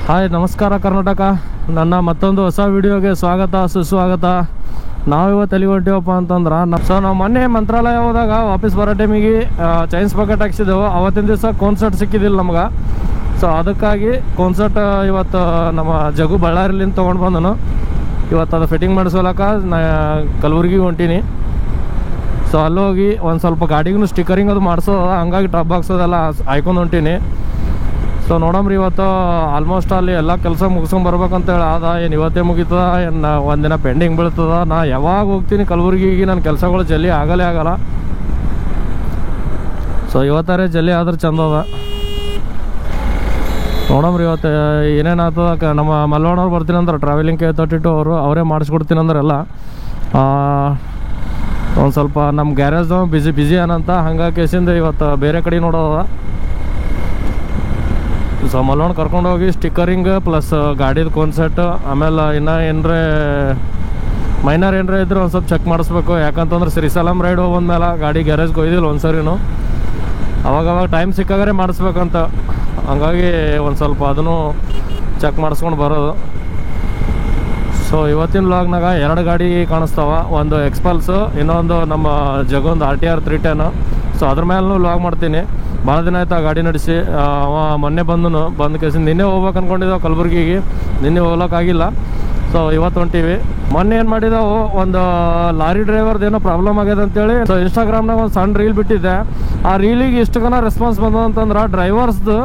Hi ನಮಸ್ಕಾರ ಕರ್ನಾಟಕ. ನನ್ನ ಮತ್ತೊಂದು ಹೊಸ ವಿಡಿಯೋಗೆ ಸ್ವಾಗತ ಸುಸ್ವಾಗತ. ನಾವಿವತ್ತು ಎಲ್ಲಿಗೆ ಹೊಂಟಿವಪ್ಪ ಅಂತಂದ್ರೆ ನಾವು ಮೊನ್ನೆ ಮಂತ್ರಾಲಯ ಹೋದಾಗ ವಾಪಸ್ ಬರೋ ಟೈಮಿಗೆ ಚೈನ್ಸ್ ಬಕೆಟ್ ಹಾಕ್ಸಿದ್ದೆವು. ಅವತ್ತಿನ ದಿವಸ ಕಾನ್ಸರ್ಟ್ ಸಿಕ್ಕಿದ್ದಿಲ್ಲ ನಮ್ಗೆ. ಸೊ ಅದಕ್ಕಾಗಿ ಕಾನ್ಸರ್ಟ್ ಇವತ್ತು ನಮ್ಮ ಜಗು ಬಳ್ಳಾರಿಲಿಂದ ತೊಗೊಂಡು ಬಂದನು. ಇವತ್ತು ಅದು ಫಿಟ್ಟಿಂಗ್ ಮಾಡಿಸೋಲಕ್ಕ ನಾ ಕಲಬುರ್ಗಿಗೆ ಹೊಂಟೀನಿ. ಸೊ ಅಲ್ಲೋಗಿ ಒಂದು ಸ್ವಲ್ಪ ಗಾಡಿಗೂ ಸ್ಟಿಕ್ಕರಿಂಗ್ ಅದು ಮಾಡಿಸೋದು, ಹಂಗಾಗಿ ಟಾಪ್ ಬಾಕ್ಸ್ ಅದೆಲ್ಲ ಹಾಯ್ಕೊಂಡು ಹೊಂಟೀನಿ. ಸೊ ನೋಡಮ್ರಿ, ಇವತ್ತು ಆಲ್ಮೋಸ್ಟ್ ಅಲ್ಲಿ ಎಲ್ಲ ಕೆಲಸ ಮುಗಿಸ್ಕೊಂಡು ಬರ್ಬೇಕಂತೇಳಿ ಏನು ಇವತ್ತೇ ಮುಗೀತದ, ಏನು ಒಂದಿನ ಪೆಂಡಿಂಗ್ ಬೀಳ್ತದ. ನಾ ಯಾವಾಗ ಹೋಗ್ತೀನಿ ಕಲಬುರ್ಗಿಗೆ ನನ್ನ ಕೆಲಸಗಳು ಜಲ್ದಿ ಆಗಲ್ಲ. ಸೊ ಇವತ್ತಾರೆ ಜಲ್ದಿ ಆದ್ರೆ ಚಂದ ಅದ. ನೋಡಮ್ರಿ ಇವತ್ತು ಏನೇನಾಗ್ತದ. ನಮ್ಮ ಮಲ್ಲವಣ್ಣವ್ರು ಬರ್ತೀನಿ ಅಂದ್ರೆ ಟ್ರಾವೆಲಿಂಗ್ K32 ಅವರೇ ಮಾಡಿಸ್ಕೊಡ್ತೀನಿ ಅಂದ್ರೆ ಎಲ್ಲ ಒಂದು ಸ್ವಲ್ಪ ನಮ್ಮ ಗ್ಯಾರೇಜ್ದು ಬಿಸಿ ಏನಂತ ಹಂಗಾಗಿ ಕೇಸಿಂದ ಇವತ್ತು ಬೇರೆ ಕಡೆ ನೋಡೋದ. ಸೊ ಮಲ್ಲವಣ್ಣ ಕರ್ಕೊಂಡು ಹೋಗಿ ಸ್ಟಿಕ್ಕರಿಂಗ್ ಪ್ಲಸ್ ಗಾಡಿದು ಕಾನ್ಸೆಪ್ಟ್, ಆಮೇಲೆ ಇನ್ನೂ ಏನರೇ ಮೈನರ್ ಏನರೇ ಇದ್ರೆ ಒಂದು ಸ್ವಲ್ಪ ಚೆಕ್ ಮಾಡಿಸ್ಬೇಕು. ಯಾಕಂತಂದ್ರೆ ಶ್ರೀಸಾಲಂ ರೈಡ್ ಹೋಗ್ಬಂದ್ಮೇಲೆ ಗಾಡಿ ಗ್ಯಾರೇಜ್ಗೆ ಒಯ್ದಿಲ್ಲ ಒಂದು ಸರಿನೂ. ಅವಾಗವಾಗ ಟೈಮ್ ಸಿಕ್ಕಾಗರೆ ಮಾಡಿಸ್ಬೇಕಂತ, ಹಂಗಾಗಿ ಒಂದು ಸ್ವಲ್ಪ ಅದನ್ನು ಚೆಕ್ ಮಾಡಿಸ್ಕೊಂಡು ಬರೋದು. ಸೊ ಇವತ್ತಿನ ವ್ಲಾಗ್ನಾಗ 2 ಗಾಡಿ ಕಾಣಿಸ್ತಾವ. ಒಂದು ಎಕ್ಸ್ಪಲ್ಸು, ಇನ್ನೊಂದು ನಮ್ಮ ಜಗೊಂದು RTR 310. ಸೊ ಅದ್ರ ಮೇಲೂ ವ್ಲಾಗ್ ಮಾಡ್ತೀನಿ. ಭಾಳ ದಿನ ಆಯ್ತು ಆ ಗಾಡಿ ನಡೆಸಿ. ಅವ ಮೊನ್ನೆ ಬಂದ ಕೇಸಿಂದ ನಿನ್ನೆ ಹೋಗ್ಬೇಕು ಅಂದ್ಕೊಂಡಿದ್ದಾವೆ ಕಲಬುರ್ಗಿಗೆ, ನಿನ್ನೆ ಹೋಗ್ಲಿಕ್ಕಾಗಿಲ್ಲ. ಸೊ ಇವತ್ತು ಹೊಂಟೀವಿ. ಮೊನ್ನೆ ಏನು ಮಾಡಿದಾವು, ಒಂದು ಲಾರಿ ಡ್ರೈವರ್ದು ಏನೋ ಪ್ರಾಬ್ಲಮ್ ಆಗ್ಯದ ಅಂತೇಳಿ ಸೊ ಇನ್ಸ್ಟಾಗ್ರಾಮ್ನಾಗ ಒಂದು ಸಣ್ಣ ರೀಲ್ ಬಿಟ್ಟಿದ್ದೆ. ಆ ರೀಲಿಗೆ ಇಷ್ಟು ಕನ ರೆಸ್ಪಾನ್ಸ್ ಬಂದಂತಂದ್ರೆ ಡ್ರೈವರ್ಸ್ದು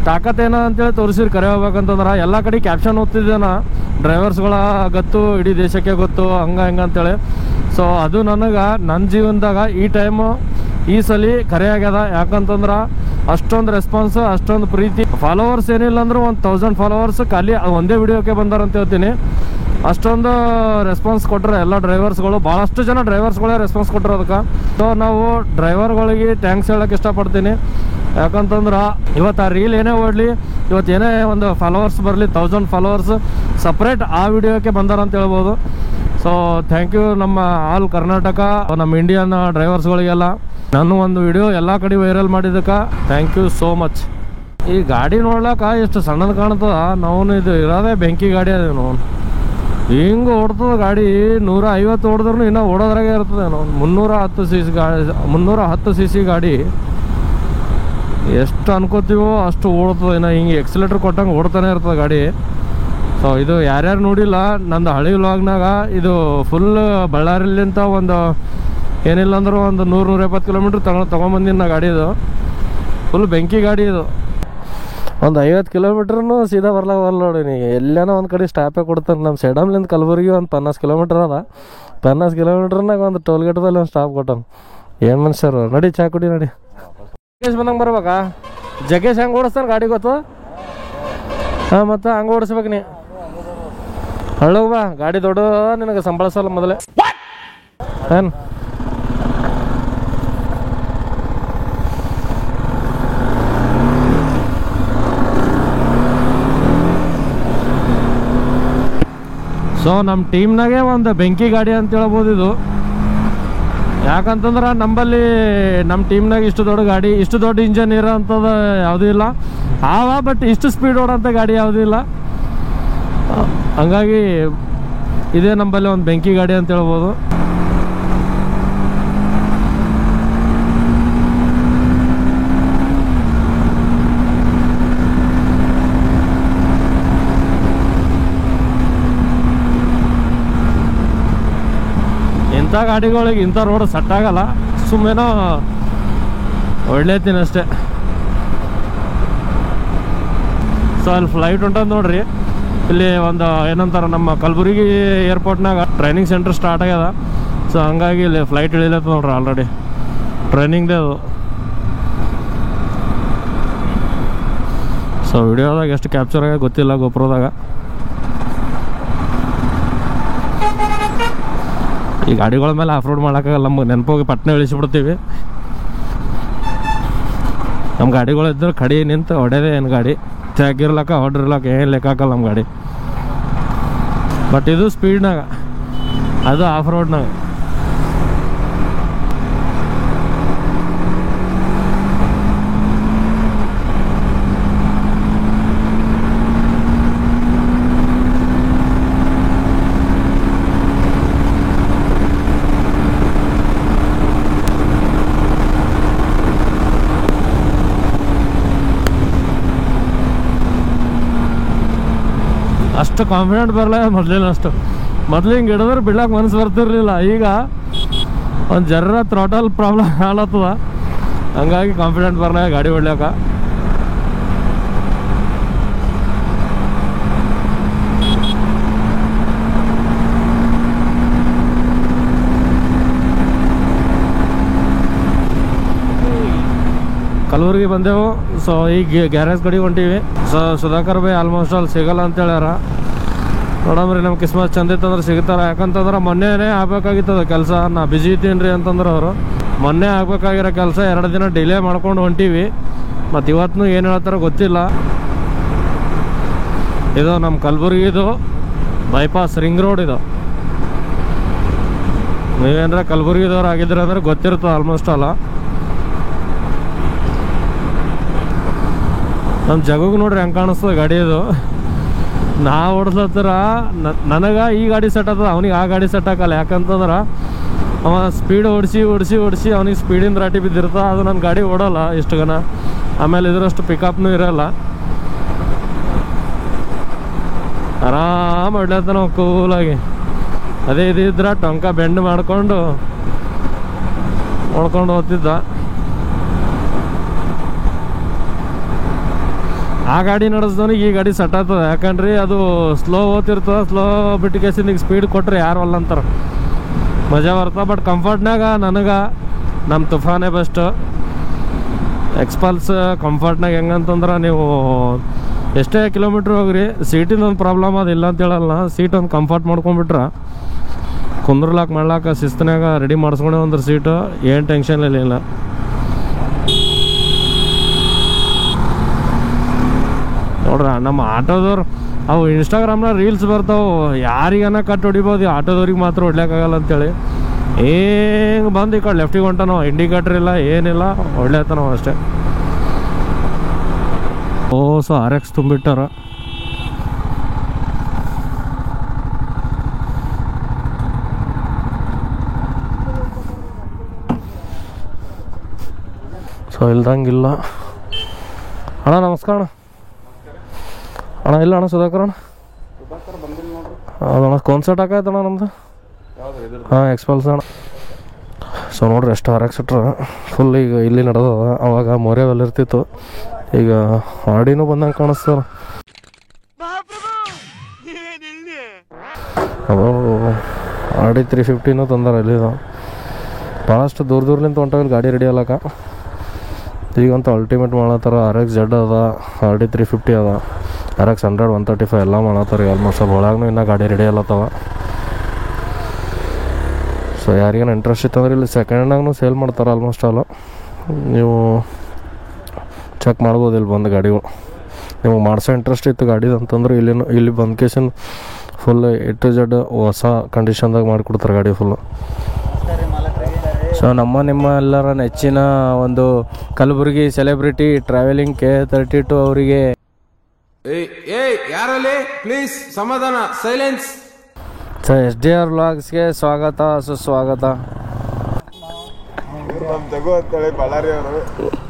ತಾಕತ್ತೇನ ಅಂತೇಳಿ ತೋರಿಸಿರಿ. ಕರೆ ಹೋಗ್ಬೇಕಂತಂದ್ರೆ ಎಲ್ಲ ಕಡೆ ಕ್ಯಾಪ್ಷನ್ ಓದ್ತಿದ್ದೇನ, ಡ್ರೈವರ್ಸ್ಗಳ ಗೊತ್ತು, ಇಡೀ ದೇಶಕ್ಕೆ ಗೊತ್ತು, ಹಂಗೆ ಅಂತೇಳಿ. ಸೊ ಅದು ನನಗೆ ನನ್ನ ಜೀವನದಾಗ ಈ ಟೈಮು ಈ ಸಲ ಕರೆ ಆಗ್ಯದ. ಯಾಕಂತಂದ್ರೆ ಅಷ್ಟೊಂದು ರೆಸ್ಪಾನ್ಸ್, ಅಷ್ಟೊಂದು ಪ್ರೀತಿ. ಫಾಲೋವರ್ಸ್ ಏನಿಲ್ಲ ಅಂದ್ರೆ 1000 ಫಾಲೋವರ್ಸ್ ಖಾಲಿ ಒಂದೇ ವಿಡಿಯೋಕ್ಕೆ ಬಂದಾರಂತ ಹೇಳ್ತೀನಿ. ಅಷ್ಟೊಂದು ರೆಸ್ಪಾನ್ಸ್ ಕೊಟ್ಟರೆ ಎಲ್ಲ ಡ್ರೈವರ್ಸ್ಗಳು, ಭಾಳಷ್ಟು ಜನ ಡ್ರೈವರ್ಸ್ಗಳೇ ರೆಸ್ಪಾನ್ಸ್ ಕೊಟ್ಟರು ಅದಕ್ಕೆ. ಸೊ ನಾವು ಡ್ರೈವರ್ಗಳಿಗೆ ಥ್ಯಾಂಕ್ಸ್ ಹೇಳೋಕ್ಕೆ ಇಷ್ಟಪಡ್ತೀನಿ. ಯಾಕಂತಂದ್ರೆ ಇವತ್ತು ಆ ರೀಲ್ ಏನೇ ಓಡಲಿ, ಇವತ್ತು ಏನೇ ಒಂದು ಫಾಲೋವರ್ಸ್ ಬರಲಿ, 1000 ಫಾಲೋವರ್ಸ್ ಸಪ್ರೇಟ್ ಆ ವಿಡಿಯೋಕ್ಕೆ ಬಂದಾರಂತ ಹೇಳ್ಬೋದು. ಸೊ ಥ್ಯಾಂಕ್ ಯು ನಮ್ಮ ಆಲ್ ಕರ್ನಾಟಕ, ನಮ್ಮ ಇಂಡಿಯನ್ ಡ್ರೈವರ್ಸ್ಗಳಿಗೆಲ್ಲ. ನಾನು ಒಂದು ವಿಡಿಯೋ ಎಲ್ಲ ಕಡೆ ವೈರಲ್ ಮಾಡಿದ್ದಕ್ಕೆ ಥ್ಯಾಂಕ್ ಯು ಸೋ ಮಚ್. ಈ ಗಾಡಿ ನೋಡ್ಲಿಕ್ಕೆ ಎಷ್ಟು ಸಣ್ಣದು ಕಾಣ್ತದ, ನಾವು ಇದು ಇರೋದೇ ಬೆಂಕಿ ಗಾಡಿ ಅದೇ. ನಾವು ಹಿಂಗೆ ಓಡ್ತದ ಗಾಡಿ, 150 ಓಡಿದ್ರು ಇನ್ನೂ ಓಡೋದ್ರಾಗೆ ಇರ್ತದೆ. ನಾವು 310 cc ಗಾಡಿ ಎಷ್ಟು ಅನ್ಕೋತೀವೋ ಅಷ್ಟು ಓಡ್ತದೆ. ಇನ್ನು ಹಿಂಗೆ ಎಕ್ಸಿಲೇಟರ್ ಕೊಟ್ಟಂಗೆ ಓಡ್ತಾನೆ ಇರ್ತದೆ ಗಾಡಿ. ಸೊ ಇದು ಯಾರ್ಯಾರು ನೋಡಿಲ್ಲ, ನಂದು ಹಳೆ ವ್ಲಾಗ್ನಾಗ ಇದು ಫುಲ್ ಬಳ್ಳಾರಿಲಿಂತ ಒಂದು ಏನಿಲ್ಲ ಅಂದರೂ ಒಂದು 100-150 ಕಿಲೋಮೀಟ್ರ್ ತೊಗೊಂಬಂದಿನ ನಾ ಗಾಡಿದು. ಫುಲ್ ಬೆಂಕಿ ಗಾಡಿ ಇದು. ಒಂದು 50 ಕಿಲೋಮೀಟ್ರೂ ಸೀದಾ ಬರಲ್ಲ ನೋಡಿ. ನೀವು ಎಲ್ಲೇನೋ ಒಂದು ಕಡೆ ಸ್ಟಾಪೇ ಕೊಡ್ತಾನೆ. ನಮ್ಮ ಸೆಡಮ್ಲಿಂದ ಕಲಬುರ್ಗಿ ಒಂದು 50 ಕಿಲೋಮೀಟ್ರ್ ಅದ. 50 ಕಿಲೋಮೀಟ್ರ್ನಾಗ ಒಂದು ಟೋಲ್ ಗೇಟ್ ಬಲ್ಲಿ ಒಂದು ಸ್ಟಾಪ್ ಕೊಟ್ಟಾನ. ಏನು ಮನುಷ್ಯರು. ನಡಿ ಚಾ ಕುಡಿ ನಡಿ. ಜಗ್ಗೇಶ್ ಬಂದಂಗೆ ಬರ್ಬೇಕಾ? ಜಗ್ಗೇಶ್ ಹೆಂಗೆ ಓಡಿಸ್ತಾನೆ ಗಾಡಿ ಗೊತ್ತು? ಹಾಂ, ಮತ್ತು ಹಂಗೆ ಓಡಿಸ್ಬೇಕು ನೀ. ಹಳ್ಳೋಗ ಬಾ, ಗಾಡಿ ದೊಡ್ಡ ನಿನಗೆ ಸಂಬಳಸಲ್ಲ ಮೊದಲೇ. ಏನು ಸೊ ನಮ್ಮ ಟೀಮ್ನಾಗೆ ಒಂದು ಬೆಂಕಿ ಗಾಡಿ ಅಂತ ಹೇಳ್ಬೋದು ಇದು. ಯಾಕಂತಂದ್ರೆ ನಂಬಲ್ಲಿ ನಮ್ಮ ಟೀಮ್ನಾಗ ಇಷ್ಟು ದೊಡ್ಡ ಗಾಡಿ, ಇಷ್ಟು ದೊಡ್ಡ ಇಂಜನ್ ಇರೋ ಅಂಥದ್ದು ಯಾವುದೂ ಇಲ್ಲ. ಬಟ್ ಇಷ್ಟು ಸ್ಪೀಡ್ ಓಡೋಂಥ ಗಾಡಿ ಯಾವುದೂ ಇಲ್ಲ. ಹಂಗಾಗಿ ಇದೇ ನಂಬಲ್ಲಿ ಒಂದು ಬೆಂಕಿ ಗಾಡಿ ಅಂತ ಹೇಳ್ಬೋದು. ಇಂಥ ಗಾಡಿಗಳಿಗೆ ಇಂಥ ರೋಡ್ ಸೆಟ್ ಆಗಲ್ಲ. ಸುಮ್ಮನೆ ಒಳ್ಳೆತೀನಿ ಅಷ್ಟೇ. ಸೊ ಅಲ್ಲಿ ಫ್ಲೈಟ್ ಹೊಂಟದ ನೋಡ್ರಿ. ಇಲ್ಲಿ ಒಂದು ಏನಂತಾರೆ, ನಮ್ಮ ಕಲಬುರ್ಗಿ ಏರ್ಪೋರ್ಟ್ನಾಗ ಟ್ರೈನಿಂಗ್ ಸೆಂಟರ್ ಸ್ಟಾರ್ಟ್ ಆಗ್ಯದ. ಸೊ ಹಂಗಾಗಿ ಇಲ್ಲಿ ಫ್ಲೈಟ್ ಇಳಿಲತ್ತ ನೋಡ್ರಿ, ಆಲ್ರೆಡಿ ಟ್ರೈನಿಂಗ್ದೇ ಅದು. ಸೊ ವಿಡಿಯೋದಾಗ ಎಷ್ಟು ಕ್ಯಾಪ್ಚರ್ ಆಗ ಗೊತ್ತಿಲ್ಲ, ಗೋಪ್ರದಾಗ. ಈ ಗಾಡಿಗಳ ಮೇಲೆ ಆಫ್ ರೋಡ್ ಮಾಡೋಕ್ಕಾಗಲ್ಲ. ನಮ್ಗೆ ನೆನಪೋಗಿ ಪಟ್ನೆ ಇಳಿಸಿಬಿಡ್ತೀವಿ. ನಮ್ಮ ಗಾಡಿಗಳಿದ್ರೆ ಕಡಿ ನಿಂತು ಹೊಡೆದೇ ಏನು ಗಾಡಿ ತ್ಯಾಗಿರ್ಲಕ್ಕ ಹೊಡ್ರಿರ್ಲಕ್ಕ ಏನು ಲೆಕ್ಕ ಹಾಕಲ್ಲ ನಮ್ಮ ಗಾಡಿ. ಬಟ್ ಇದು ಸ್ಪೀಡ್ನಾಗ, ಅದು ಆಫ್ ರೋಡ್ನಾಗ. ಅಷ್ಟು ಕಾನ್ಫಿಡೆಂಟ್ ಬರಲ್ಲ ಮೊದಲಿನ ಅಷ್ಟು. ಮೊದಲು ಹಿಂಗೆ ಹಿಡಿದ್ರೆ ಬಿಡ್ಲಕ್ಕೆ ಮನಸ್ಸು ಬರ್ತಿರ್ಲಿಲ್ಲ, ಈಗ ಒಂದು ಜರ ಥ್ರಾಟಲ್ ಪ್ರಾಬ್ಲಮ್ ಆಗ್ಲತ್ತದ, ಹಂಗಾಗಿ ಕಾನ್ಫಿಡೆಂಟ್ ಬರಲ್ಲ ಗಾಡಿ ಹೊಡ್ಲಿಕ್ಕ. ಕಲಬುರ್ಗಿ ಬಂದೆವು. ಸೊ ಈಗ ಗ್ಯಾರೇಜ್ ಕಡೆ ಹೊಂಟೀವಿ. ಸೊ ಸುಧಾಕರ್ ಬೈ ಆಲ್ಮೋಸ್ಟ್ ಅಲ್ಲಿ ಸಿಗಲ್ಲ ಅಂತ ಹೇಳ್ಯಾರ. ನೋಡಮ್ರಿ ನಮ್ಮ ಕಿಸ್ಮತ್ ಚಂದ ಇತ್ತಂದ್ರೆ ಸಿಗ್ತಾರ. ಯಾಕಂತಂದ್ರೆ ಮೊನ್ನೆನೇ ಆಗ್ಬೇಕಾಗಿತ್ತದ ಕೆಲಸ, ನಾ ಬಿಜಿ ಇದ್ದೀನಿ ರೀ ಅಂತಂದ್ರೆ ಅವರು ಮೊನ್ನೆ ಆಗ್ಬೇಕಾಗಿರೋ ಕೆಲಸ 2 ದಿನ ಡಿಲೇ ಮಾಡ್ಕೊಂಡು ಹೊಂಟೀವಿ. ಮತ್ತು ಇವತ್ತು ಏನು ಹೇಳ್ತಾರೋ ಗೊತ್ತಿಲ್ಲ. ಇದು ನಮ್ಮ ಕಲಬುರ್ಗಿದು ಬೈಪಾಸ್ ರಿಂಗ್ ರೋಡ್. ಇದು ನೀವೇನಾರ ಕಲಬುರ್ಗಿದವ್ರು ಆಗಿದ್ರೆ ಅಂದ್ರೆ ಗೊತ್ತಿರ್ತದೆ ಆಲ್ಮೋಸ್ಟ್ ಅಲ್ಲ. ನಮ್ಮ ಜಗಗೆ ನೋಡ್ರಿ ಹೆಂಗೆ ಕಾಣಿಸ್ತದೆ ಗಾಡಿ. ಇದು ನಾ ಓಡಿಸ್ಲತ್ತರ ನನಗೆ ಈ ಗಾಡಿ ಸೆಟ್ ಆಗ್ತದೆ, ಅವ್ನಿಗೆ ಆ ಗಾಡಿ ಸೆಟ್ ಆಗಲ್ಲ. ಯಾಕಂತಂದ್ರೆ ಅವ ಸ್ಪೀಡ್ ಓಡಿಸಿ ಅವ್ನಿಗೆ ಸ್ಪೀಡಿಂದ ರಾಟಿ ಬಿದ್ದಿರ್ತದೆ. ಅದು ನನ್ನ ಗಾಡಿ ಓಡೋಲ್ಲ ಇಷ್ಟು ಗನ. ಆಮೇಲೆ ಇದರಷ್ಟು ಪಿಕಪ್ನೂ ಇರೋಲ್ಲ. ಆರಾಮ್ ಹೊಡ್ಲತ್ತ ನಾವು ಕೂಲಾಗಿ. ಅದೇ ಇದ್ರೆ ಟೊಂಕ ಬೆಂಡ್ ಮಾಡ್ಕೊಂಡು ನೋಡ್ಕೊಂಡು ಹೋಗ್ತಿದ್ದ. ಆ ಗಾಡಿ ನಡೆಸ್ದವನಿಗೆ ಈ ಗಾಡಿ ಸೆಟ್ ಆಗ್ತದೆ. ಯಾಕಂದ್ರೆ ಅದು ಸ್ಲೋ ಓದ್ತಿರ್ತದೆ. ಸ್ಲೋ ಬಿಟ್ಟು ಕೇಸಿಂದ ಈಗ ಸ್ಪೀಡ್ ಕೊಟ್ಟರೆ ಯಾರು ಅಲ್ಲ ಅಂತಾರೆ, ಮಜಾ ಬರ್ತದೆ. ಬಟ್ ಕಂಫರ್ಟ್ನಾಗ ನನಗೆ ನಮ್ಮ ತುಫಾನೇ ಬೆಸ್ಟ್. ಎಕ್ಸ್ಪಲ್ಸ್ ಕಂಫರ್ಟ್ನಾಗ ಹೆಂಗಂತಂದ್ರೆ ನೀವು ಎಷ್ಟೇ ಕಿಲೋಮೀಟ್ರ್ ಹೋಗ್ರಿ, ಸೀಟಿನ ಒಂದು ಪ್ರಾಬ್ಲಮ್ ಅದಿಲ್ಲ ಅಂತ ಹೇಳಲ್ಲ. ಸೀಟ್ ಒಂದು ಕಂಫರ್ಟ್ ಮಾಡ್ಕೊಂಡ್ಬಿಟ್ರೆ ಕುಂದ್ರಲಾಕ ಮಾಡ್ಲಾಕ ಶಿಸ್ತನಾಗ ರೆಡಿ ಮಾಡಿಸ್ಕೊಂಡೆ ಅಂದ್ರೆ ಸೀಟು ಏನು ಟೆನ್ಷನ್ ಇಲ್ಲ. ನೋಡ್ರ ನಮ್ಮ ಆಟೋದವ್ರು ಅವು ಇನ್ಸ್ಟಾಗ್ರಾಮ್ನ ರೀಲ್ಸ್ ಬರ್ತಾವೆ, ಯಾರಿಗನ ಕಟ್ ಹೊಡಿಬೋದು, ಆಟೋದವ್ರಿಗೆ ಮಾತ್ರ ಹೊಡ್ಲಿಕ್ಕಾಗಲ್ಲ ಅಂತೇಳಿ. ಹಿಂಗೆ ಬಂದು ಈ ಕಡೆ ಲೆಫ್ಟಿಗೆ ಹೊಂಟ ನಾವು, ಇಂಡಿಕೇಟ್ರ್ ಇಲ್ಲ ಏನಿಲ್ಲ, ಹೊಡ್ಲೇತ ನಾವು ಅಷ್ಟೇ. ಓ RX ತುಂಬಿಟ್ಟಾರ. ಸೊ ಇಲ್ದಂಗಿಲ್ಲ. ಅಣ್ಣ ನಮಸ್ಕಾರ ಅಣ್ಣ. ಇಲ್ಲ ಅಣ್ಣ ಸುಧಾಕರ್ ಅಣ್ಣ. ಅದಣ್ಣ ಕಾನ್ಸರ್ಟ್ ಹಾಕಾಯ್ತಣ್ಣ ನಮ್ದು. ಹಾಂ ಎಕ್ಸ್ಪಲ್ಸ್ ಅಣ್ಣ. ಸೊ ನೋಡ್ರಿ ಎಷ್ಟು RX ಇಟ್ರ ಫುಲ್ ಈಗ ಇಲ್ಲಿ ನಡೆದದ. ಅವಾಗ ಮೊರೆವೆಲ್ಲ ಇರ್ತಿತ್ತು, ಈಗ ಆಡಿನೂ ಬಂದಂಗೆ ಕಾಣಿಸ್ತಾರ. ಅವು ಆಡಿ 350 ತಂದಾರ ಇಲ್ಲಿ. ಭಾಳಷ್ಟು ದೂರಲಿಂತ ಹೊಂಟಾವಿಲ್ಲ ಗಾಡಿ ರೆಡಿ ಆಗ್ಲಕ್ಕ. ಈಗಂತೂ ಅಲ್ಟಿಮೇಟ್ ಮಾಡತ್ತಾರ. RX Z ಅದ, RD 350 ಅದ, RX 100 135 ಎಲ್ಲ ಮಾಡತ್ತಾರೆ ಆಲ್ಮೋಸ್ಟ್. ಅಲ್ಲಿ ಒಳಗೂ ಇನ್ನೂ ಗಾಡಿ ರೆಡಿ ಅಲ್ಲತ್ತವ. ಸೊ ಯಾರಿಗೇನು ಇಂಟ್ರೆಸ್ಟ್ ಇತ್ತಂದ್ರೆ ಇಲ್ಲಿ ಸೆಕೆಂಡ್ ಹ್ಯಾಂಡ್ನಾಗೂ ಸೇಲ್ ಮಾಡ್ತಾರೆ ಆಲ್ಮೋಸ್ಟ್ ಅಲ್ಲ. ನೀವು ಚೆಕ್ ಮಾಡ್ಬೋದು ಇಲ್ಲಿ ಬಂದು ಗಾಡಿಗಳು. ನಿಮಗೆ ಮಾಡಿಸೋ ಇಂಟ್ರೆಸ್ಟ್ ಇತ್ತು ಗಾಡಿದು ಅಂತಂದ್ರೆ ಇಲ್ಲಿ ಬಂದ ಕೇಸಿನ ಫುಲ್ A to Z ಹೊಸ ಕಂಡೀಷನ್ದಾಗ ಮಾಡಿಕೊಡ್ತಾರೆ ಗಾಡಿ ಫುಲ್ಲು. ಸೊ ನಿಮ್ಮ ಎಲ್ಲರ ನೆಚ್ಚಿನ ಒಂದು ಕಲಬುರ್ಗಿ ಸೆಲೆಬ್ರಿಟಿ ಟ್ರಾವೆಲಿಂಗ್ K32 ಅವರಿಗೆ ಯಾರಲ್ಲಿ ಪ್ಲೀಸ್ ಸಮಾಧಾನ, ಸೈಲೆನ್ಸ್. ಸೊ SDR ವ್ಲಾಗ್ಸ್ಗೆ ಸ್ವಾಗತ ಸುಸ್ವಾಗತ. ತಗೋ ಅಂತೇಳಿ ಬಳ್ಳಾರಿ ಅವರು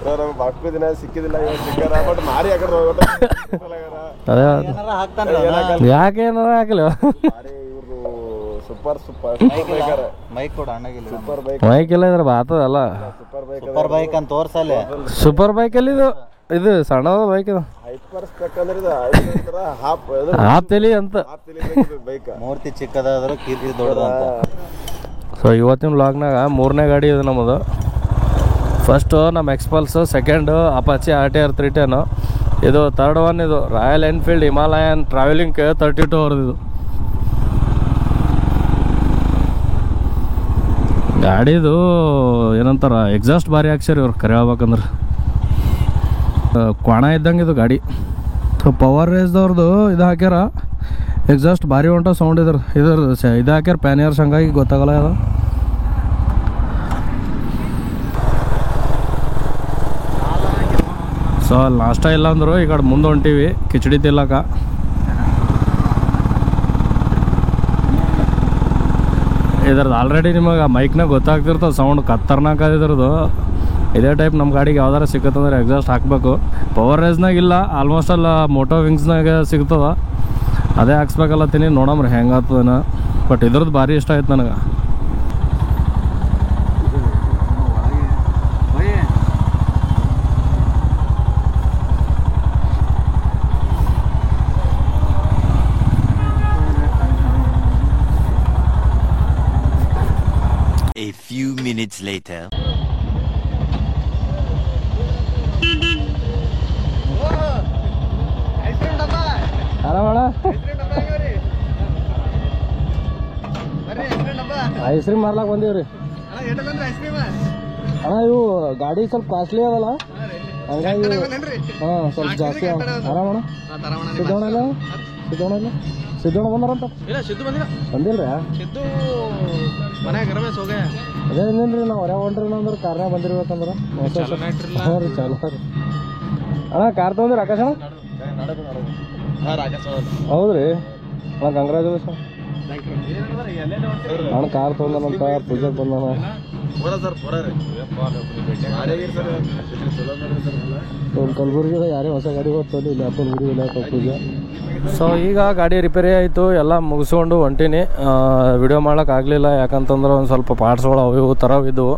ನಮ್ಗೆ ಬಾಕು ದಿನ ಸಿಕ್ಕಿದಿಲ್ಲ, ಸಿಕ್ಕಾರ ಬಟ್ ಮಾರಿ ಆ ಕಡೆ ಅದೇ ಯಾಕೆ ಏನಾರ ಹಾಕಲಿ. ಇವ್ರದ್ದು ಸೂಪರ್ ಮೈಕ್ ಕೊಡ ಅಣ್ಣಗಿಲ್ಲ. ಸೂಪರ್ ಬೈಕ್ ಮೈಕ್ ಎಲ್ಲ ಇದ್ರ ಬಾತದಲ್ಲ. ಸೂಪರ್ ಬೈಕ್ ಅಂತ ತೋರ್ಸಲ್ಲ. ಸೂಪರ್ ಬೈಕ್ ಅಲ್ಲಿ ಇದು ಸಣ್ಣದ ಬೈಕ್. ಇದು ಹೈಪರ್ ಸ್ಪೆಕ್ ಅಂದ್ರೆ ಇದು ಹಾಫ್ ತಲಿ ಅಂತ ಬೈಕ್. ಮೂರ್ತಿ ಚಿಕ್ಕದಾದ್ರೂ ಕೀರ್ತಿ ದೊಡ್ಡದಂತ. ಸೊ ಇವತ್ತಿನ ವ್ಲಾಗ್ನಾಗ 3ನೇ ಗಾಡಿ ಇದು ನಮ್ಮದು. ಫಸ್ಟು ನಮ್ಮ ಎಕ್ಸ್ಪಲ್ಸು, ಸೆಕೆಂಡು ಅಪಾಚಿ RTR 310, ಇದು ಥರ್ಡ್ ಒನ್ ಇದು royal Enfield Himalayan travelling K32 ಅವ್ರದ್ದು. ಗಾಡಿದು ಏನಂತಾರ ಎಕ್ಸಾಸ್ಟ್ ಭಾರಿ ಹಾಕ್ಸ್ಯಾರ ಇವ್ರು ಕರೆ ಹೇಳ್ಬೇಕಂದ್ರೆ. ಕ್ವಾಣ ಇದ್ದಂಗೆ ಇದು ಗಾಡಿ. ಸೊ ಪವರ್ ರೇಸ್ದವ್ರದ್ದು ಇದು ಹಾಕ್ಯಾರ, ಎಕ್ಸಾಸ್ಟ್ ಭಾರಿ ಹೊಂಟ ಸೌಂಡ್ ಇದು ಹಾಕ್ಯಾರ ಪ್ಯಾನಿಯರ್ಸ್, ಹಂಗಾಗಿ ಗೊತ್ತಾಗಲ್ಲ ಅದು. ಸೊ ಅಲ್ಲಿ ನಾಷ್ಟ ಇಲ್ಲ ಅಂದರು ಈ ಕಡೆ ಮುಂದೆ ಹೊಂಟೀವಿ ಕಿಚಡಿ ತಿಲ್ಲಕ. ಇದ್ರದ್ದು ಆಲ್ರೆಡಿ ನಿಮಗೆ ಮೈಕ್ನಾಗ ಗೊತ್ತಾಗ್ತಿರ್ತದೆ ಸೌಂಡ್ ಖತರ್ನಾಕ್ ಇದ್ರದ್ದು. ಇದೇ ಟೈಪ್ ನಮ್ಮ ಗಾಡಿಗೆ ಯಾವ್ದಾರ ಸಿಕ್ಕತ್ತಂದ್ರೆ ಎಕ್ಸಾಸ್ಟ್ ಹಾಕಬೇಕು. ಪವರ್ ರೇಸ್ನಾಗ ಇಲ್ಲ, ಆಲ್ಮೋಸ್ಟ್ ಅಲ್ಲ ಮೋಟೋ ವಿಂಗ್ಸ್ನಾಗ ಸಿಗ್ತದ. ಅದೇ ಹಾಕ್ಸ್ಬೇಕಲ್ಲತ್ತೀನಿ, ನೋಡಮ್ರಿ ಹೆಂಗಾಗ್ತದನ. ಬಟ್ ಇದ್ರದ್ದು ಭಾರಿ ಇಷ್ಟ ಆಯ್ತು ನನಗೆ. A few minutes later. ಆರಾಮಣ ಐಸ್ ಕ್ರೀಮ್ ಮಾರ್ಲಾಕ್ ಬಂದೀವ್ರಿ ಅಣ್ಣ. ಇವು ಗಾಡಿ ಸ್ವಲ್ಪ ಕಾಸ್ಟ್ಲಿ ಅದಲ್ಲ, ಹಂಗಾಗಿ ಸ್ವಲ್ಪ ಜಾಸ್ತಿ. ಆರಾಮಣ ಸಿದ್ದೋಣ ಇಲ್ಲ ಸಿದ್ದೋಣ ಬಂದಾರಂತ ಬಂದಿಲ್ರಿ? ಅದೇ ಇನ್ನೇನ್ರಿ ನಾವು ಹೊರ ಹೊಂಟ್ರಿ ಅಂದ್ರೆ ಕಾರ್ನಾಗ ಬಂದಿರ್ಬೇಕಂದ್ರ ರೀ ಚಾಲು ರೀ. ಅಣ್ಣ ಕಾರ್ ತಗೊಂಡ್ರಿ ಆಕಾಶ ಹೌದ್ರಿ? ಅಣ್ಣ ಕಂಗ್ರಾಚುಲೇಷನ್ ಅಣ್ಣ. ಕಾರ್ ತೊಗೊಂಡಂತ ಪೂಜೆಗೆ ಬಂದಾನ. ಕಲಬುರ್ಗಿದಾಗ ಯಾರೇ ಹೊಸ ಗಾಡಿ ಹೋಗ್ತದೆ ಇಲ್ಲಿ ಅಪ್ಪನ ಇಲ್ಲ ಪೂಜೆ. ಸೊ ಈಗ ಗಾಡಿ ರಿಪೇರಿ ಆಯಿತು, ಎಲ್ಲ ಮುಗಿಸ್ಕೊಂಡು ಹೊಂಟೀನಿ. ವಿಡಿಯೋ ಮಾಡೋಕ್ಕಾಗಲಿಲ್ಲ, ಯಾಕಂತಂದ್ರೆ ಒಂದು ಸ್ವಲ್ಪ ಪಾರ್ಟ್ಸ್ಗಳು ಅವು ಇವು ಥರವಿದ್ದವು.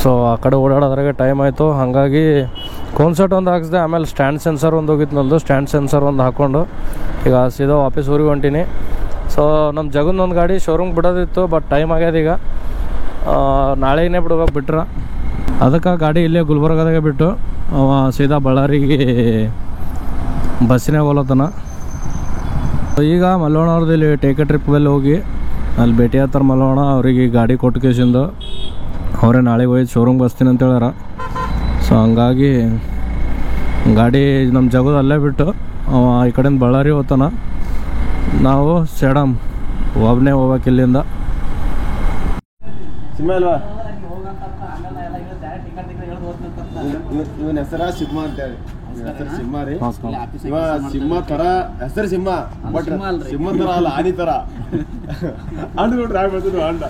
ಸೊ ಆ ಕಡೆ ಓಡಾಡೋದ್ರಾಗೆ ಟೈಮ್ ಆಯಿತು. ಹಾಗಾಗಿ ಕೋನ್ಸೆಟ್ ಒಂದು ಹಾಕಿಸ್ದೆ, ಆಮೇಲೆ ಸ್ಟ್ಯಾಂಡ್ ಸೆನ್ಸರ್ ಒಂದು ಹೋಗಿತ್ತು ನಂದು. ಸ್ಟ್ಯಾಂಡ್ ಸೆನ್ಸರ್ ಒಂದು ಹಾಕ್ಕೊಂಡು ಈಗ ಸೀದಾ ವಾಪಸ್ ಊರಿಗೆ ಹೊಂಟೀನಿ. ಸೊ ನಮ್ಮ ಜಗನ್ನೊಂದು ಗಾಡಿ ಶೋರೂಮ್ಗೆ ಬಿಡೋದಿತ್ತು, ಬಟ್ ಟೈಮ್ ಆಗ್ಯದ ಈಗ. ನಾಳೆನೇ ಬಿಡ್ಬೇಕು ಬಿಟ್ರೆ, ಅದಕ್ಕೆ ಗಾಡಿ ಇಲ್ಲೇ ಗುಲ್ಬರ್ಗದಾಗೆ ಬಿಟ್ಟು ಅವ ಸೀದಾ ಬಳ್ಳಾರಿಗೆ ಬಸ್ಸಿನಾಗ ಹೋಲತ್ತನ. ಈಗ ಮಲ್ಲೋಣ ಅವ್ರದ್ದು ಇಲ್ಲಿ ಟೇಕ ಟ್ರಿಪ್ ಮೇಲೆ ಹೋಗಿ ಅಲ್ಲಿ ಭೇಟಿ ಆಗ್ತಾರೆ ಮಲ್ಲೋಣ ಅವ್ರಿಗೆ ಗಾಡಿ ಕೊಟ್ಟು ಕೇಸಿಂದು. ಅವರೇ ನಾಳೆಗೆ ಹೋಯ್ತು ಶೋರೂಮ್ಗೆ ಬಸ್ತೀನಿ ಅಂತ ಹೇಳ್ಯಾರ. ಸೊ ಹಂಗಾಗಿ ಗಾಡಿ ನಮ್ಮ ಜಗದ ಅಲ್ಲೇ ಬಿಟ್ಟು ಅವ ಈ ಕಡೆಯಿಂದ ಬಳ್ಳಾರಿ ಹೋಗ್ತಾನ, ನಾವು ಸೇಡಮ್ ಒಬ್ಬನೇ ಹೋಗ್ಬೇಕು ಇಲ್ಲಿಂದ. ಇವನ ಹೆಸರ ಸಿಂಹ ಅಂತ ಹೇಳಿ, ಹೆಸರು ಸಿಂಹ ರೀ. ಇವ ಸಿಂಹ ತರ ಹೆಸರು ಸಿಂಹ, ಬಟ್ ಸಿಂಹ ತರ ಅಲ್ಲ, ಆನಿ ತರ ಅಂಡ್ ನೋಡ್ರಿ ಆಗ್ಬೋದು ಅಂಡ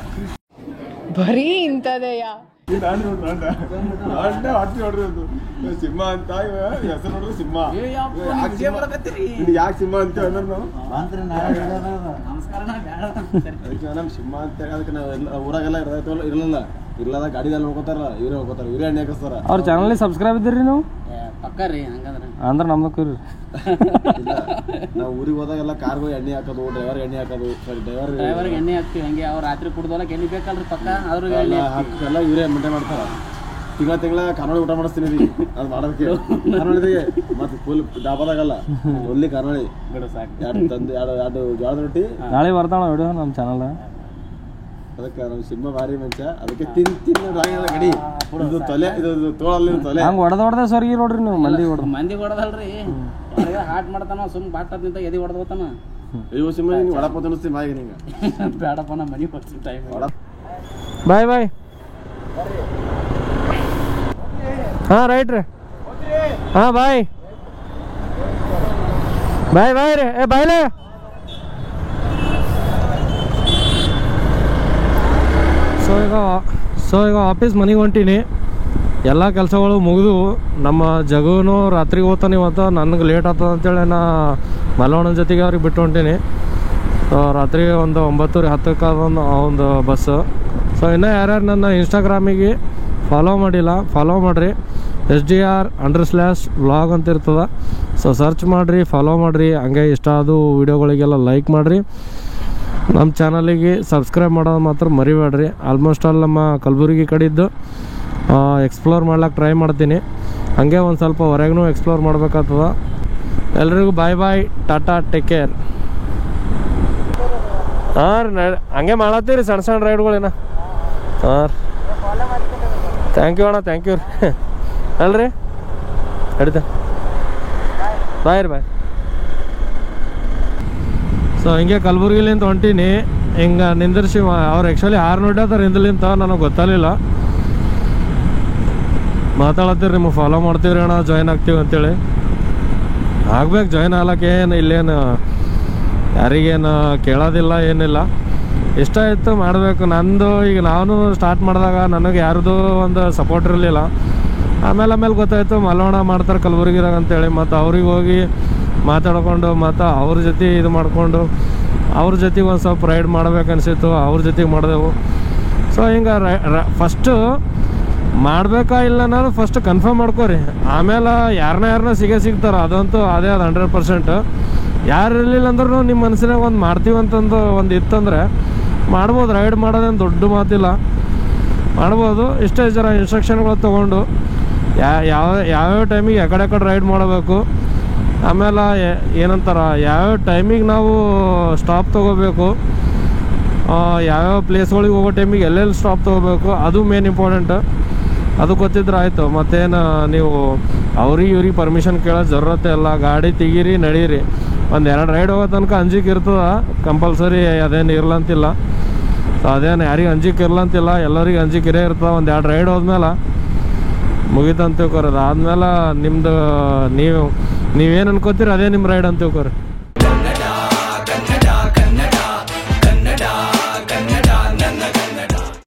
ಬರೀ ಇಂಥದೆಯ ಅಂಡ್ ನೋಡ್ರಿ ಅಂಡ ಹೊಟ್ಟಿ ನೋಡ್ರಿ ಅದು ಸಿಂಹ ಅಂತ. ಹೆಸರು ನೋಡ್ರಿ ಸಿಂಹ. ಯಾಕೆ ಸಿಂಹ ಅಂತ ನಾವು ನಮ್ ಸಿಂಹ ಅಂತ ಹೇಳಿ ಅದಕ್ಕೆ ನಾವು ಊರಾಗೆಲ್ಲ ಇರಲಿಲ್ಲ ಇರ್ಲಾದ ಗಾಡಿದಲ್ಲಿ ಹೋಗ್ತಾರಲ್ಲ, ಇವರೇ ಹೋಗ್ತಾರ, ಇವರೇ ಎಣ್ಣೆ ಹಾಕಿಸ್ತಾರ. ಅವ್ರ ಚಾನಲ್ ಸಬ್ಸ್ಕ್ರೈಬ್ ಇದ್ದೀರಿ ನೀವು? ಪಕ್ಕ ರೀ ಹಂಗಂದ್ರೆ ಅಂದ್ರೆ ನಮ್ದಕ್ಕೂ ರೀ. ನಾವು ಊರಿಗೆ ಹೋದಾಗೆಲ್ಲ ಕಾರ್ಗೂ ಎಣ್ಣೆ ಹಾಕೋದು, ಡ್ರೈವರ್ ಎಣ್ಣೆ ಹಾಕೋದು, ಡ್ರೈವರ್ಗೆ ಎಣ್ಣೆ ಹಾಕ್ತಿವಿ. ಹಂಗೆ ಅವ್ರು ರಾತ್ರಿ ಕುಡ್ದೋಲಕ್ಕೆ ಎಣ್ಣೆ ಬೇಕಲ್ರಿ ಪಕ್ಕ, ಅವ್ರಿಗೆ ಎಲ್ಲ ಇವರೇ ಮೇಂಟೈನ್ ಮಾಡ್ತಾರ. ತಿಂಗಳ ಕರ್ನಾಳಿ ಊಟ ಮಾಡಿಸ್ತೀನಿ ರೀ, ಅದು ಮಾಡೋದಕ್ಕೆ ಕರ್ನಾಳಿಗೆ ಮತ್ತೆ ಫುಲ್ ಡಾಬಾದಾಗಲ್ಲ ಒಲ್ಲಿ ಕರ್ನಾಳಿ ಎರಡು ತಂದು ಎರಡು ಜೋಳದ ರೊಟ್ಟಿ. ನಾಳೆ ಬರ್ತಾಳ ವಿಡಿಯೋ ನಮ್ಮ ಚಾನಲ್. ಅದಕ್ಕೆ ನಮ್ಮ ಸಿಂಹ ಭಾರಿ ಮಂಚ, ಅದಕ್ಕೆ ತಿನ್ನ ಗಡಿ ಇದು ತೊಲೆ, ಇದು ತೋಳಲ್ಲಿ ತೊಲೆ ಹಂಗೆ ಹೊಡೆದ ಸರಿ ನೋಡ್ರಿ ನೀವು. ಮಂದಿ ಹೊಡೆದಲ್ರಿ, ಹಾಟ್ ಮಾಡ್ತಾನ ಸುಮ್ ಬಾಟ್ ನಿಂತ ಎದಿ ಹೊಡೆದ್ ಹೋತಾನ. ಅಯ್ಯೋ ಸಿಂಹ ನಿಂಗೆ ಒಡಪ ತಿನ್ನಿಸ್ತೀನಿ ಮಾಗಿ ನಿಂಗೆ. ಬೇಡಪ್ಪ ನಮ್ಮ ಮನೆಗೆ ಬರ್ತೀನಿ ಟೈಮ್. ಬಾಯ್ ಬಾಯ್. ಹಾಂ ರೈಟ್ ರೀ. ಹಾಂ ಬಾಯ್ ಬಾಯ್ ಬಾಯ್ ರೀ. ಏ ಬಾಯ್ಲೇ. ಸೊ ಈಗ ಆಫೀಸ್ ಮನೆಗೆ ಹೊಂಟೀನಿ. ಎಲ್ಲ ಕೆಲಸಗಳು ಮುಗಿದು ನಮ್ಮ ಜಗನು ರಾತ್ರಿಗೆ ಹೋಗ್ತಾನೆ. ಇವತ್ತು ನನಗೆ ಲೇಟ್ ಆಗ್ತದೆ ಅಂತೇಳಿ ನಾ ಮಲ್ಲವಣ್ಣನ ಜೊತೆಗೆ ಅವ್ರಿಗೆ ಬಿಟ್ಟು ಹೊಂಟೀನಿ. ರಾತ್ರಿ ಒಂದು 9:10 ಒಂದು ಬಸ್ಸು. ಸೊ ಇನ್ನೂ ಯಾರ್ಯಾರು ನನ್ನ ಇನ್ಸ್ಟಾಗ್ರಾಮಿಗೆ ಫಾಲೋ ಮಾಡಿಲ್ಲ, ಫಾಲೋ ಮಾಡಿರಿ. SDR_vlog ಅಂತ ಇರ್ತದೆ. ಸೊ ಸರ್ಚ್ ಮಾಡಿರಿ, ಫಾಲೋ ಮಾಡಿರಿ. ಹಂಗೆ ಇಷ್ಟ ಆದ ವೀಡಿಯೋಗಳಿಗೆಲ್ಲ ಲೈಕ್ ಮಾಡಿರಿ. ನಮ್ಮ ಚಾನಲಿಗೆ ಸಬ್ಸ್ಕ್ರೈಬ್ ಮಾಡೋದು ಮಾತ್ರ ಮರಿಬೇಡ್ರಿ. ಆಲ್ಮೋಸ್ಟ್ ಆಲ್ ನಮ್ಮ ಕಲಬುರಗಿ ಕಡೆದ್ದು ಎಕ್ಸ್ಪ್ಲೋರ್ ಮಾಡ್ಲಿಕ್ಕೆ ಟ್ರೈ ಮಾಡ್ತೀನಿ. ಹಂಗೆ ಒಂದು ಸ್ವಲ್ಪ ಹೊರಗೂ ಎಕ್ಸ್ಪ್ಲೋರ್ ಮಾಡ್ಬೇಕಾಗ್ತದೆ. ಎಲ್ರಿಗೂ ಬಾಯ್ ಬಾಯ್, ಟಾಟಾ, ಟೇಕ್ ಕೇರ್. ಹಾಂ ರೀ, ಹಂಗೆ ಮಾಡತ್ತೀರಿ ಸಣ್ಣ ಸಣ್ಣ ರೈಡ್ಗಳೇನ. ಹಾಂ ರೀ, ಥ್ಯಾಂಕ್ ಯು ಅಣ್ಣ, ಥ್ಯಾಂಕ್ ಯು ರೀ. ಅಲ್ರಿ ಹಿಡಿತ ಬಾಯ್ ರೀ ಬಾಯ್. ಸೊ ಹಿಂಗೆ ಕಲಬುರ್ಗಿಲಿಂದ ಹೊಂಟೀನಿ. ಹಿಂಗೆ ನಿಂದಿರ್ಸಿ ಅವ್ರು ಆ್ಯಕ್ಚುಲಿ 6 ನೋಡ್ಯಾತಾರೆ ಹಿಂದಲಿಂತ, ನನಗೆ ಗೊತ್ತಾಗಲಿಲ್ಲ. ಮಾತಾಡತ್ತೀರಿ, ನಿಮಗೆ ಫಾಲೋ ಮಾಡ್ತೀವ್ರಿ ಅಣ್ಣ, ಜಾಯ್ನ್ ಆಗ್ತೀವಿ ಅಂತೇಳಿ. ಆಗ್ಬೇಕು ಜಾಯ್ನ್ ಆಗ್ಲಕ್ಕೆ. ಏನು ಇಲ್ಲೇನು ಯಾರಿಗೇನು ಕೇಳೋದಿಲ್ಲ, ಏನಿಲ್ಲ. ಇಷ್ಟ ಇತ್ತು ಮಾಡಬೇಕು. ನಂದು ಈಗ ನಾನು ಸ್ಟಾರ್ಟ್ ಮಾಡಿದಾಗ ನನಗೆ ಯಾರ್ದು ಒಂದು ಸಪೋರ್ಟ್ ಇರಲಿಲ್ಲ. ಆಮೇಲೆ ಗೊತ್ತಾಯಿತು ಮಲ್ಲೋಣ ಮಾಡ್ತಾರೆ ಕಲಬುರ್ಗಿದಾಗ ಅಂತೇಳಿ. ಮತ್ತು ಅವ್ರಿಗೆ ಹೋಗಿ ಮಾತಾಡ್ಕೊಂಡು ಮತ್ತು ಅವ್ರ ಜೊತೆ ಇದು ಮಾಡಿಕೊಂಡು ಅವ್ರ ಜೊತೆಗೆ ಒಂದು ಸ್ವಲ್ಪ ರೈಡ್ ಮಾಡ್ಬೇಕನ್ಸಿತ್ತು, ಅವ್ರ ಜೊತೆಗೆ ಮಾಡಿದೆವು. ಸೊ ಹಿಂಗೆ ಫಸ್ಟು ಮಾಡಬೇಕಾ ಇಲ್ಲ ಅನ್ನೋದು ಫಸ್ಟ್ ಕನ್ಫರ್ಮ್ ಮಾಡ್ಕೊರಿ. ಆಮೇಲೆ ಯಾರನ್ನ ಸಿಗ್ತಾರೆ, ಅದಂತೂ ಅದೇ ಅದು 100%. ಯಾರು ಇರಲಿಲ್ಲ ಅಂದ್ರೂ ನಿಮ್ಮ ಮನಸ್ಸಿನಾಗ ಒಂದು ಮಾಡ್ತೀವಿ ಅಂತಂದು ಒಂದು ಇತ್ತಂದರೆ ಮಾಡ್ಬೋದು. ರೈಡ್ ಮಾಡೋದೇನು ದೊಡ್ಡ ಮಾತಿಲ್ಲ, ಮಾಡ್ಬೋದು. ಇಷ್ಟೇ ಜರ ಇನ್ಸ್ಟ್ರಕ್ಷನ್ಗಳು ತೊಗೊಂಡು ಯಾವ್ಯಾವ ಟೈಮಿಗೆ ಎಕಡೆ ರೈಡ್ ಮಾಡಬೇಕು, ಆಮೇಲೆ ಏನಂತಾರೆ ಯಾವ್ಯಾವ ಟೈಮಿಗೆ ನಾವು ಸ್ಟಾಪ್ ತೊಗೋಬೇಕು, ಯಾವ್ಯಾವ ಪ್ಲೇಸ್ಗಳಿಗೆ ಹೋಗೋ ಟೈಮಿಗೆ ಎಲ್ಲೆಲ್ಲಿ ಸ್ಟಾಪ್ ತೊಗೋಬೇಕು, ಅದು ಮೇನ್ ಇಂಪಾರ್ಟೆಂಟ್. ಅದು ಗೊತ್ತಿದ್ರೆ ಆಯಿತು. ಮತ್ತೇನು ನೀವು ಇವ್ರಿಗೆ ಪರ್ಮಿಷನ್ ಕೇಳೋದು ಜರೂರತ್ತೆ ಇಲ್ಲ. ಗಾಡಿ ತೆಗೀರಿ, ನಡೀರಿ. ಒಂದು 2 ರೈಡ್ ಹೋಗೋ ತನಕ ಅಂಜಿಕೆ ಇರ್ತದೆ ಕಂಪಲ್ಸರಿ, ಅದೇನು ಇರ್ಲಂತಿಲ್ಲ. ಸೊ ಅದೇನು ಯಾರಿಗೆ ಅಂಜಿಕೆ ಇರ್ಲಂತಿಲ್ಲ, ಎಲ್ಲರಿಗೆ ಅಂಜಿಕೆ ಇರೇ ಇರ್ತದೆ. ಒಂದು 2 ರೈಡ್ ಹೋದ್ಮೇಲೆ ಮುಗಿತಂತ ತಿಳ್ಕೊರೋದು. ಆದ್ಮೇಲೆ ನಿಮ್ಮದು ನೀವೇನು ಅನ್ಕೋತೀರಿ ಅದೇ ನಿಮ್ಮ ರೈಡ್ ಅಂತ ತಿಳ್ಕೊರಿ.